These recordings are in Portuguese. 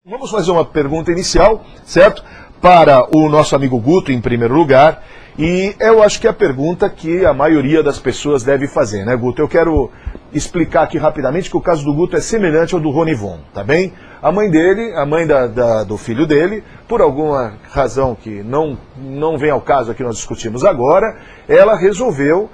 Vamos fazer uma pergunta inicial, certo? Para o nosso amigo Guto, em primeiro lugar. E eu acho que é a pergunta que a maioria das pessoas deve fazer, né, Guto? Eu quero explicar aqui rapidamente que o caso do Guto é semelhante ao do Ronivon, tá bem? A mãe dele, a mãe do filho dele, por alguma razão que não vem ao caso aqui nós discutimos agora, ela resolveu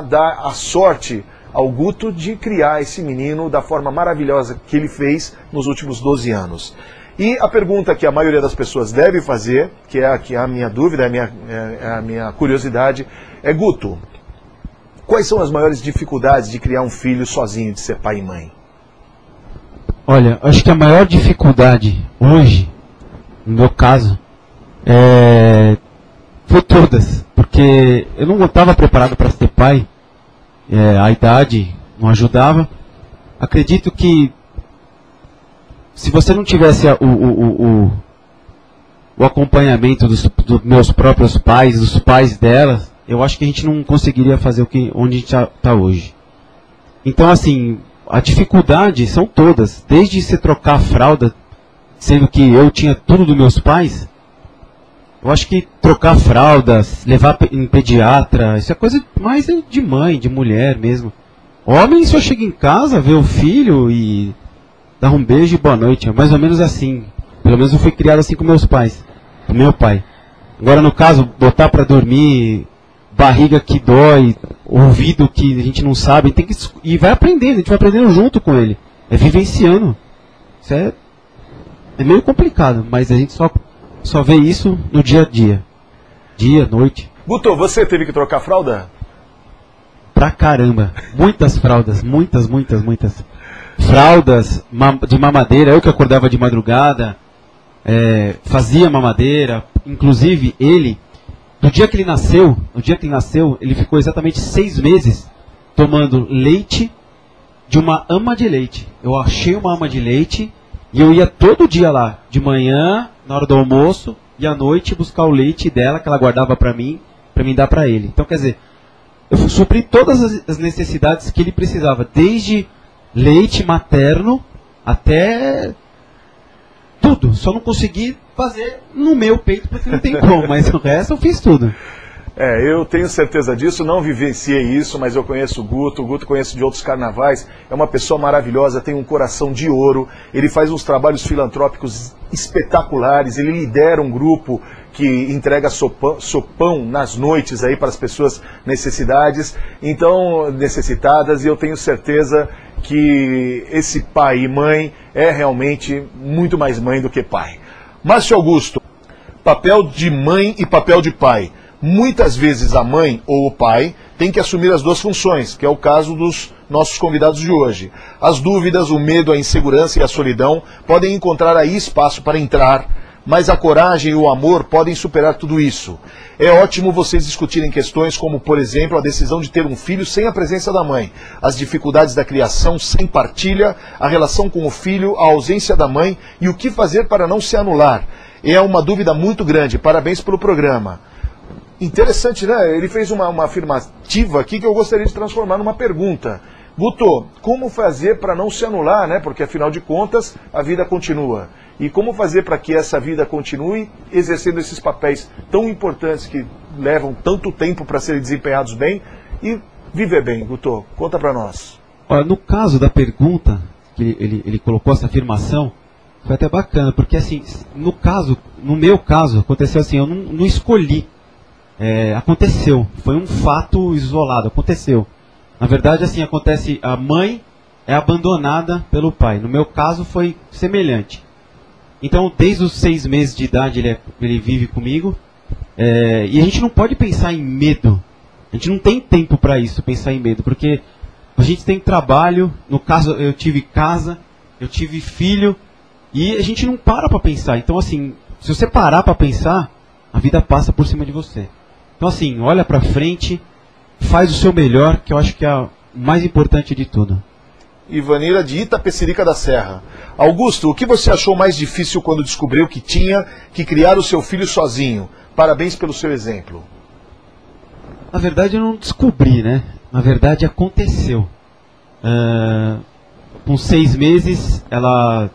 dar a sorte ao Guto de criar esse menino da forma maravilhosa que ele fez nos últimos 12 anos. E a pergunta que a maioria das pessoas deve fazer, que é aqui a minha dúvida, a minha curiosidade, é: Guto, quais são as maiores dificuldades de criar um filho sozinho, de ser pai e mãe? Olha, acho que a maior dificuldade hoje, no meu caso, foi todas, porque eu não estava preparado para ser pai. A idade não ajudava. Acredito que se você não tivesse o acompanhamento dos meus próprios pais, dos pais delas, eu acho que a gente não conseguiria fazer onde a gente está hoje. Então, assim, a dificuldade são todas, desde você trocar a fralda, sendo que eu tinha tudo dos meus pais. Eu acho que trocar fraldas, levar em pediatra, isso é coisa mais de mãe, de mulher mesmo. Homem só chega em casa, vê o filho e dá um beijo e boa noite. É mais ou menos assim. Pelo menos eu fui criado assim com meus pais, com meu pai. Agora, no caso, botar pra dormir, barriga que dói, ouvido que a gente não sabe, e vai aprendendo, a gente vai aprendendo junto com ele. É vivenciando. Isso é meio complicado, mas a gente só vê isso no dia a dia. Dia, noite. Guto, você teve que trocar fralda? Pra caramba. Muitas fraldas. Muitas. Fraldas de mamadeira. Eu que acordava de madrugada. Fazia mamadeira. Inclusive, ele, no dia que ele nasceu, ele ficou exatamente 6 meses tomando leite de uma ama de leite. Eu achei uma ama de leite e eu ia todo dia lá, de manhã, na hora do almoço, e à noite buscar o leite dela, que ela guardava para mim dar para ele. Então, quer dizer, eu supri todas as necessidades que ele precisava, desde leite materno até tudo. Só não consegui fazer no meu peito, porque não tem como, mas o resto eu fiz tudo. Eu tenho certeza disso, não vivenciei isso, mas eu conheço o Guto conheço de outros carnavais, é uma pessoa maravilhosa, tem um coração de ouro, ele faz uns trabalhos filantrópicos espetaculares, ele lidera um grupo que entrega sopão nas noites aí para as pessoas necessitadas, e eu tenho certeza que esse pai e mãe é realmente muito mais mãe do que pai. Márcio Augusto, papel de mãe e papel de pai. Muitas vezes a mãe ou o pai tem que assumir as duas funções, que é o caso dos nossos convidados de hoje. As dúvidas, o medo, a insegurança e a solidão podem encontrar aí espaço para entrar, mas a coragem e o amor podem superar tudo isso. É ótimo vocês discutirem questões como, por exemplo, a decisão de ter um filho sem a presença da mãe, as dificuldades da criação sem partilha, a relação com o filho, a ausência da mãe e o que fazer para não se anular. É uma dúvida muito grande. Parabéns pelo programa. Interessante, né? Ele fez uma afirmativa aqui que eu gostaria de transformar numa pergunta. Guto, como fazer para não se anular, né? Porque afinal de contas a vida continua. E como fazer para que essa vida continue exercendo esses papéis tão importantes que levam tanto tempo para serem desempenhados bem e viver bem, Guto? Conta para nós. Olha, no caso da pergunta, que ele colocou essa afirmação, foi até bacana, porque assim, no meu caso, aconteceu assim, eu não escolhi. Aconteceu, foi um fato isolado, aconteceu. Na verdade, assim, acontece, a mãe é abandonada pelo pai. No meu caso foi semelhante. Então, desde os 6 meses de idade ele vive comigo. E a gente não pode pensar em medo. A gente não tem tempo para isso, pensar em medo, porque a gente tem trabalho. No caso, eu tive casa, eu tive filho, e a gente não para pensar. Então, assim, se você parar para pensar, a vida passa por cima de você. Então, assim, olha pra frente, faz o seu melhor, que eu acho que é o mais importante de tudo. Ivanira de Itapecerica da Serra. Augusto, o que você achou mais difícil quando descobriu que tinha que criar o seu filho sozinho? Parabéns pelo seu exemplo. Na verdade, eu não descobri, né? Na verdade, aconteceu. Com 6 meses, ela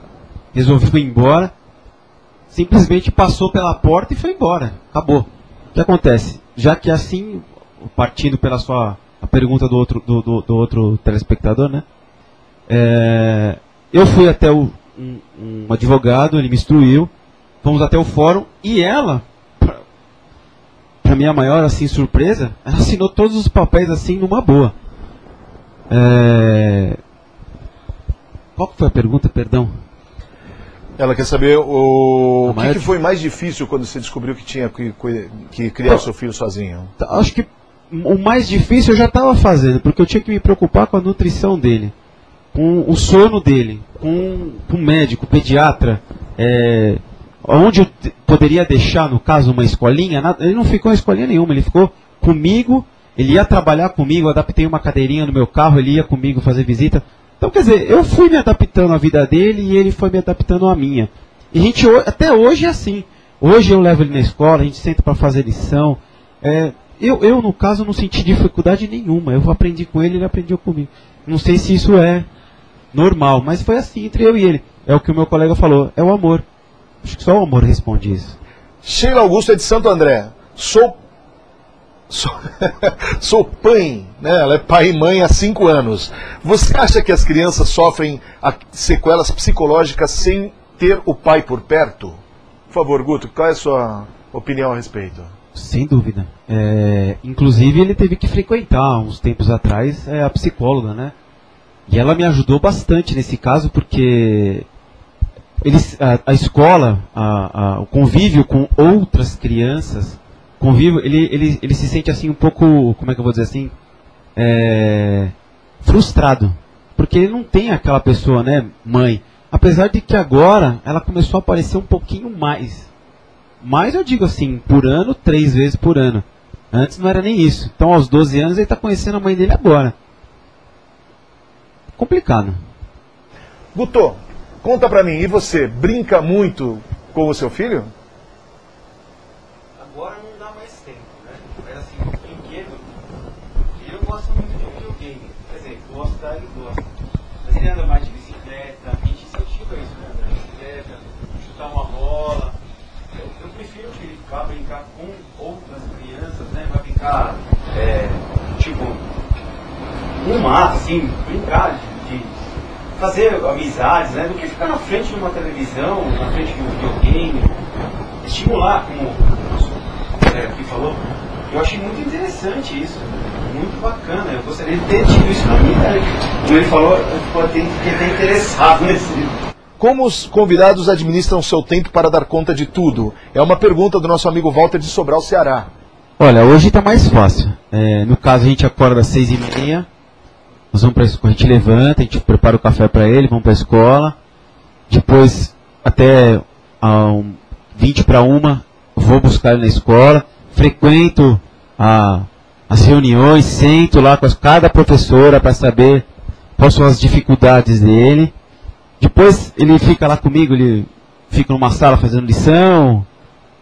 resolveu ir embora, simplesmente passou pela porta e foi embora. Acabou. O que acontece? Já que assim, partindo pela a pergunta do outro telespectador, né? Eu fui até um advogado, ele me instruiu, fomos até o fórum e ela, para minha maior assim, surpresa, ela assinou todos os papéis assim numa boa. Qual que foi a pergunta, perdão? Ela quer saber o que foi mais difícil quando você descobriu que tinha que criar seu filho sozinho. Acho que o mais difícil eu já estava fazendo, porque eu tinha que me preocupar com a nutrição dele, com o sono dele, com o médico, pediatra, onde eu poderia deixar, no caso, uma escolinha. Ele não ficou em escolinha nenhuma, ele ficou comigo, ele ia trabalhar comigo, eu adaptei uma cadeirinha no meu carro, ele ia comigo fazer visita. Então, quer dizer, eu fui me adaptando à vida dele e ele foi me adaptando à minha. E a gente, até hoje é assim. Hoje eu levo ele na escola, a gente senta para fazer lição. Eu, no caso, não senti dificuldade nenhuma. Eu aprendi com ele, ele aprendeu comigo. Não sei se isso é normal, mas foi assim entre eu e ele. É o que o meu colega falou, é o amor. Acho que só o amor responde isso. Sheila Augusto é de Santo André. Sou pai, né? Ela é pai e mãe há 5 anos. Você acha que as crianças sofrem sequelas psicológicas sem ter o pai por perto? Por favor, Guto, qual é a sua opinião a respeito? Sem dúvida. Inclusive ele teve que frequentar, uns tempos atrás, a psicóloga, né? E ela me ajudou bastante nesse caso, porque a escola, o convívio com outras crianças, ele se sente assim um pouco, como é que eu vou dizer assim, frustrado, porque ele não tem aquela pessoa, né, mãe, apesar de que agora ela começou a aparecer um pouquinho mais, mas eu digo assim, por ano, 3 vezes por ano, antes não era nem isso. Então aos 12 anos ele está conhecendo a mãe dele agora. Complicado. Guto, conta pra mim, e você, brinca muito com o seu filho? Agora não dá mais tempo, né? Mas assim, o brinquedo, eu gosto muito de videogame. Quer dizer, gosta, ele gosta. Mas ele anda mais de bicicleta, a gente incentiva isso, né? Andar de bicicleta, chutar uma bola. Eu prefiro que ele vá brincar com outras crianças, né? Vai brincar, tipo, no mato, assim, brincar de fazer amizades, né? Do que ficar na frente de uma televisão, na frente de um videogame. Estimular, como que falou, eu achei muito interessante isso, muito bacana. Eu gostaria de ter tido isso na minha vida. Como ele falou, eu tenho que ter interessado nesse livro. Como os convidados administram seu tempo para dar conta de tudo? É uma pergunta do nosso amigo Walter de Sobral, Ceará. Olha, hoje está mais fácil. No caso, a gente acorda às 6h30, nós vamos para a escola, a gente levanta, a gente prepara o café para ele, vamos para a escola. Depois, até 20:40, vou buscar ele na escola, frequento as reuniões, sento lá com cada professora para saber quais são as dificuldades dele. Depois ele fica lá comigo, ele fica numa sala fazendo lição,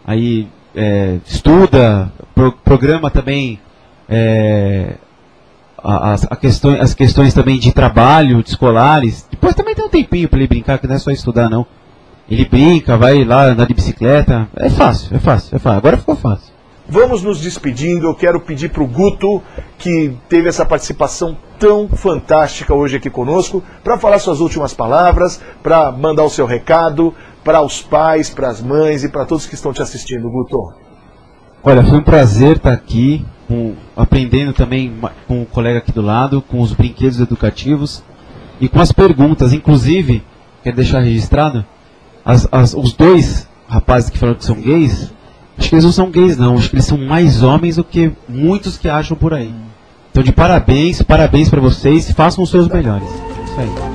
aí estuda, programa também as questões também de trabalho, de escolares. Depois também tem um tempinho para ele brincar, que não é só estudar não. Ele brinca, vai lá andar de bicicleta. É fácil. Agora ficou fácil. Vamos nos despedindo. Eu quero pedir para o Guto, que teve essa participação tão fantástica hoje aqui conosco, para falar suas últimas palavras, para mandar o seu recado para os pais, para as mães e para todos que estão te assistindo, Guto. Olha, foi um prazer estar aqui, aprendendo também com o colega aqui do lado, com os brinquedos educativos e com as perguntas. Inclusive, quero deixar registrado, os 2 rapazes que falaram que são gays, acho que eles não são gays não, acho que eles são mais homens do que muitos que acham por aí. Então, de parabéns para vocês, façam os seus melhores. Isso aí.